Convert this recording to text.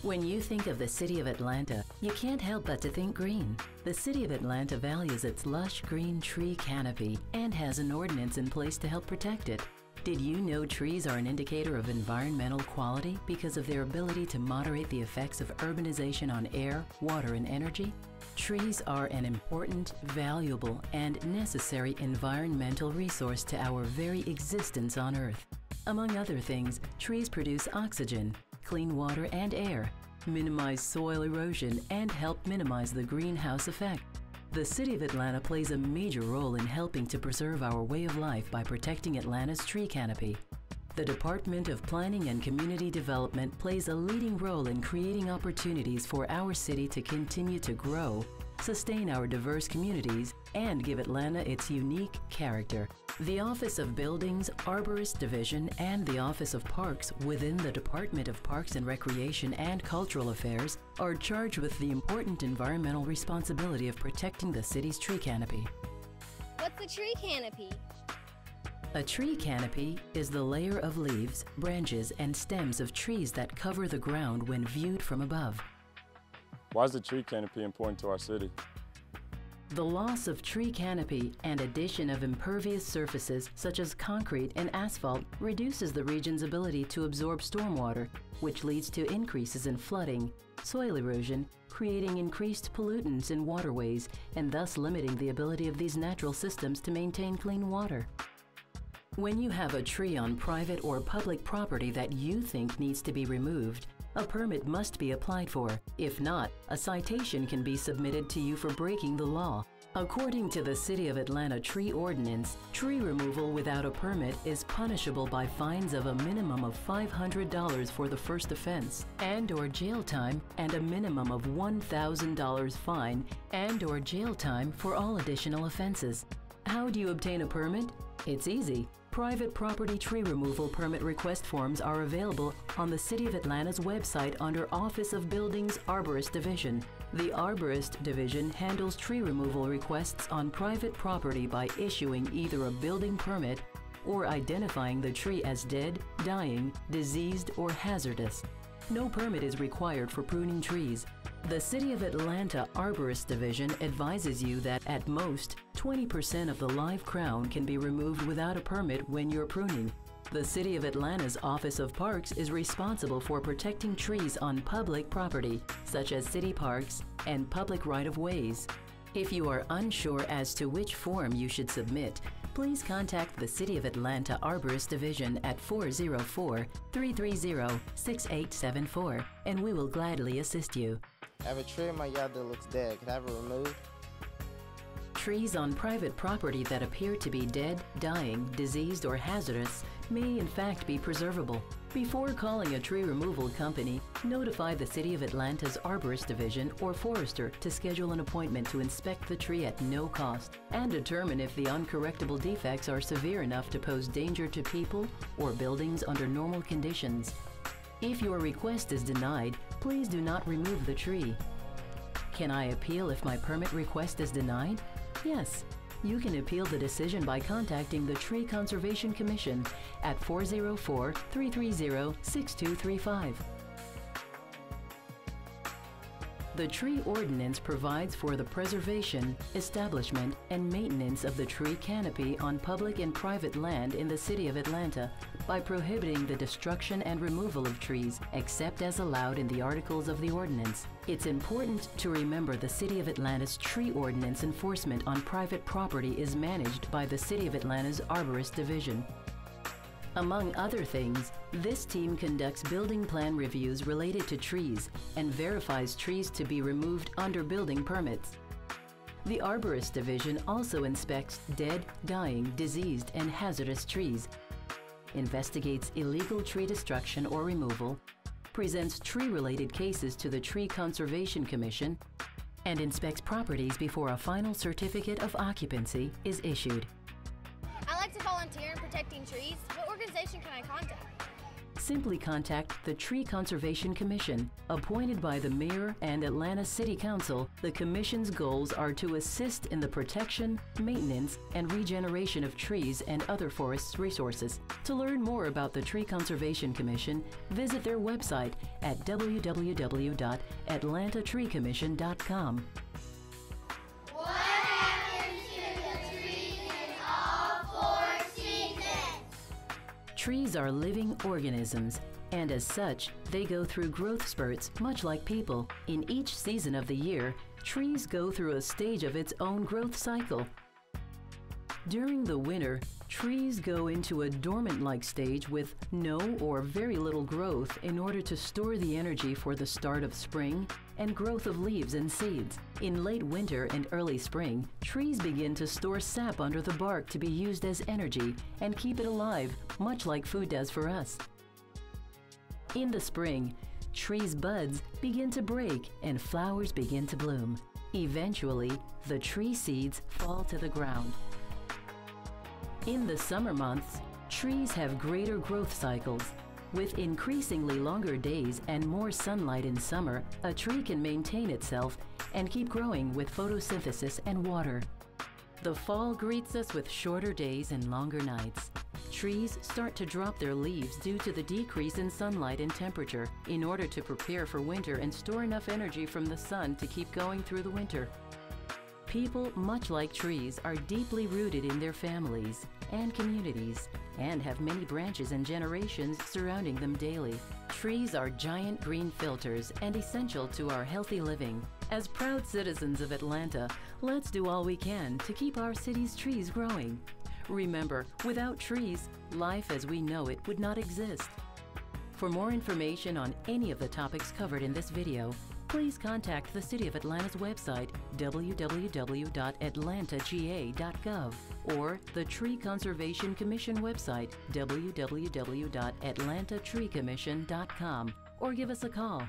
When you think of the City of Atlanta, you can't help but to think green. The City of Atlanta values its lush green tree canopy and has an ordinance in place to help protect it. Did you know trees are an indicator of environmental quality because of their ability to moderate the effects of urbanization on air, water, and energy? Trees are an important, valuable, and necessary environmental resource to our very existence on Earth. Among other things, trees produce oxygen, clean water and air, minimize soil erosion, and help minimize the greenhouse effect. The City of Atlanta plays a major role in helping to preserve our way of life by protecting Atlanta's tree canopy. The Department of Planning and Community Development plays a leading role in creating opportunities for our city to continue to grow, sustain our diverse communities, and give Atlanta its unique character. The Office of Buildings, Arborist Division, and the Office of Parks within the Department of Parks and Recreation and Cultural Affairs are charged with the important environmental responsibility of protecting the city's tree canopy. What's a tree canopy? A tree canopy is the layer of leaves, branches, and stems of trees that cover the ground when viewed from above. Why is the tree canopy important to our city? The loss of tree canopy and addition of impervious surfaces such as concrete and asphalt reduces the region's ability to absorb stormwater, which leads to increases in flooding, soil erosion, creating increased pollutants in waterways, and thus limiting the ability of these natural systems to maintain clean water. When you have a tree on private or public property that you think needs to be removed, a permit must be applied for. If not, a citation can be submitted to you for breaking the law. According to the City of Atlanta Tree Ordinance, tree removal without a permit is punishable by fines of a minimum of $500 for the first offense, and/or jail time, and a minimum of $1,000 fine and/or jail time for all additional offenses. How do you obtain a permit? It's easy. Private property tree removal permit request forms are available on the City of Atlanta's website under Office of Buildings Arborist Division. The Arborist Division handles tree removal requests on private property by issuing either a building permit or identifying the tree as dead, dying, diseased, or hazardous. No permit is required for pruning trees. The City of Atlanta Arborist Division advises you that at most, 20% of the live crown can be removed without a permit when you're pruning. The City of Atlanta's Office of Parks is responsible for protecting trees on public property, such as city parks and public right-of-ways. If you are unsure as to which form you should submit, please contact the City of Atlanta Arborist Division at 404-330-6874, and we will gladly assist you. I have a tree in my yard that looks dead. Could I have it removed? Trees on private property that appear to be dead, dying, diseased, or hazardous may in fact be preservable. Before calling a tree removal company, notify the City of Atlanta's Arborist Division or forester to schedule an appointment to inspect the tree at no cost and determine if the uncorrectable defects are severe enough to pose danger to people or buildings under normal conditions. If your request is denied, please do not remove the tree. Can I appeal if my permit request is denied? Yes. You can appeal the decision by contacting the Tree Conservation Commission at 404-330-6235. The tree ordinance provides for the preservation, establishment, and maintenance of the tree canopy on public and private land in the City of Atlanta by prohibiting the destruction and removal of trees except as allowed in the articles of the ordinance. It's important to remember the City of Atlanta's tree ordinance enforcement on private property is managed by the City of Atlanta's Arborist Division. Among other things, this team conducts building plan reviews related to trees and verifies trees to be removed under building permits. The Arborist Division also inspects dead, dying, diseased, and hazardous trees, investigates illegal tree destruction or removal, presents tree-related cases to the Tree Conservation Commission, and inspects properties before a final certificate of occupancy is issued. I like to volunteer in protecting trees. What organization can I contact? simply contact the Tree Conservation Commission. Appointed by the Mayor and Atlanta City Council, the Commission's goals are to assist in the protection, maintenance, and regeneration of trees and other forest resources. To learn more about the Tree Conservation Commission, visit their website at www.atlantatreecommission.com. What happens to the trees in all 4 seasons? Trees are living organisms, and as such, they go through growth spurts much like people. In each season of the year, trees go through a stage of its own growth cycle. During the winter, trees go into a dormant-like stage with no or very little growth in order to store the energy for the start of spring and growth of leaves and seeds. In late winter and early spring, trees begin to store sap under the bark to be used as energy and keep it alive, much like food does for us. In the spring, trees' buds begin to break and flowers begin to bloom. Eventually, the tree seeds fall to the ground. In the summer months, trees have greater growth cycles. With increasingly longer days and more sunlight in summer, a tree can maintain itself and keep growing with photosynthesis and water. The fall greets us with shorter days and longer nights. Trees start to drop their leaves due to the decrease in sunlight and temperature in order to prepare for winter and store enough energy from the sun to keep going through the winter. People, much like trees, are deeply rooted in their families and communities and have many branches and generations surrounding them daily. Trees are giant green filters and essential to our healthy living. As proud citizens of Atlanta, let's do all we can to keep our city's trees growing. Remember, without trees, life as we know it would not exist. For more information on any of the topics covered in this video, please contact the City of Atlanta's website, www.atlantagA.gov, or the Tree Conservation Commission website, www.atlantatreecommission.com, or give us a call